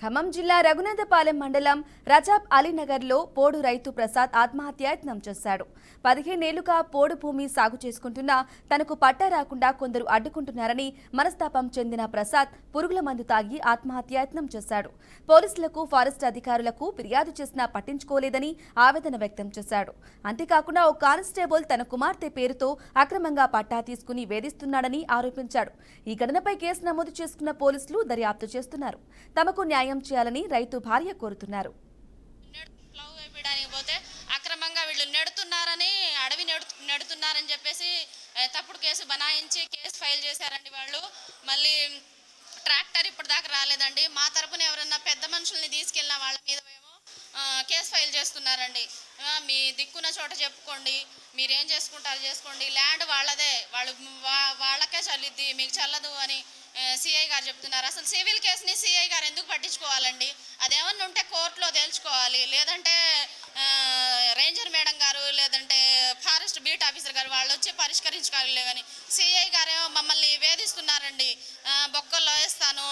ఖమ్మం జిల్లా రఘునాథపాలెం మండలం రజాబ్ అలీనగర్లో పోడు రైతు ప్రసాద్ ఆత్మహత్యాయత్నం చేశాడు. 15 ఏళ్లుగా పోడు భూమి సాగు చేసుకుంటున్నా తనకు పట్టా రాకుండా కొందరు అడ్డుకుంటున్నారని మనస్తాపం చెందిన ప్రసాద్ పురుగుల మందు తాగి ఆత్మహత్యాయత్నం చేశాడు. పోలీసులకు, ఫారెస్ట్ అధికారులకు ఫిర్యాదు చేసినా పట్టించుకోలేదని ఆవేదన వ్యక్తం చేశాడు. అంతేకాకుండా ఓ కానిస్టేబుల్ తన కుమార్తె పేరుతో అక్రమంగా పట్టా తీసుకుని వేధిస్తున్నాడని ఆరోపించాడు. ఈ ఘటనపై కేసు నమోదు చేసుకున్న పోలీసులు దర్యాప్తు చేస్తున్నారు. తమకు న్యాయం చేయాలని రైతు భార్య కోరుతున్నారు. అక్రమంగా వీళ్ళు నెడుతున్నారని అడవి నెడుతున్నారని చెప్పేసి తప్పుడు కేసు బనాయించి కేసు ఫైల్ చేశారండి. వాళ్ళు మళ్ళీ ట్రాక్టర్ ఇప్పటిదాకా రాలేదండి. మా తరపున ఎవరన్నా పెద్ద మనుషుల్ని తీసుకెళ్ళిన వాళ్ళ మీద కేసు ఫైల్ చేస్తున్నారండి. మీ దిక్కున్న చోట చెప్పుకోండి, మీరేం చేసుకుంటారు చేసుకోండి, ల్యాండ్ వాళ్ళదే, వాళ్ళకే చల్లిద్ది, మీకు చల్లదు అని సిఐ గారు చెప్తున్నారు. అసలు సివిల్ కేసుని సిఐ గారు ఎందుకు పట్టించుకోవాలండి? అదేమన్నా ఉంటే కోర్టులో తేల్చుకోవాలి, లేదంటే రేంజర్ మేడం గారు లేదంటే ఫారెస్ట్ బీట్ ఆఫీసర్ గారు వాళ్ళు వచ్చి పరిష్కరించుకోవాలి. కానీ సిఐ గారేమో మమ్మల్ని వేధిస్తున్నారండి. బొక్కల్లో వేస్తాను,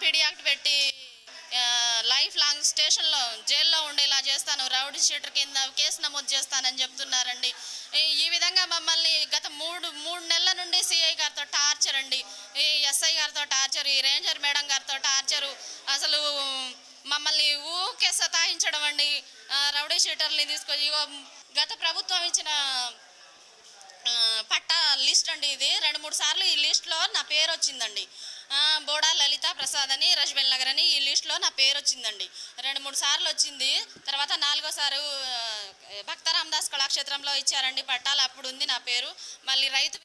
పీడీ యాక్ట్ పెట్టి లైఫ్ లాంగ్ స్టేషన్లో జైల్లో ఉండేలా చేస్తాను, రౌడీ షీటర్ కింద కేసు నమోదు చేస్తానని చెప్తున్నారండి. ఈ విధంగా మమ్మల్ని గత మూడు నెలల నుండి సిఐ గారితో టార్చర్ అండి, ఈ ఎస్ఐ గారితో టార్చర్, ఈ రేంజర్ మేడం గారితో టార్చరు. అసలు మమ్మల్ని ఊకే సతాయించడం అండి. రౌడీ షీటర్ని తీసుకొచ్చి గత ప్రభుత్వం ఇచ్చిన పట్టా లిస్ట్ అండి. ఇది 2-3 సార్లు ఈ లిస్ట్లో నా పేరు వచ్చిందండి. బోడా లలిత ప్రసాద్ అని, రజ్బెల్ నగర్ అని ఈ లిస్ట్లో నా పేరు వచ్చిందండి. 2-3 సార్లు వచ్చింది. తర్వాత 4వ సారి భక్త రామదాస్ కళాక్షేత్రంలో ఇచ్చారండి పట్టాలు, అప్పుడు ఉంది నా పేరు. మళ్ళీ రైతు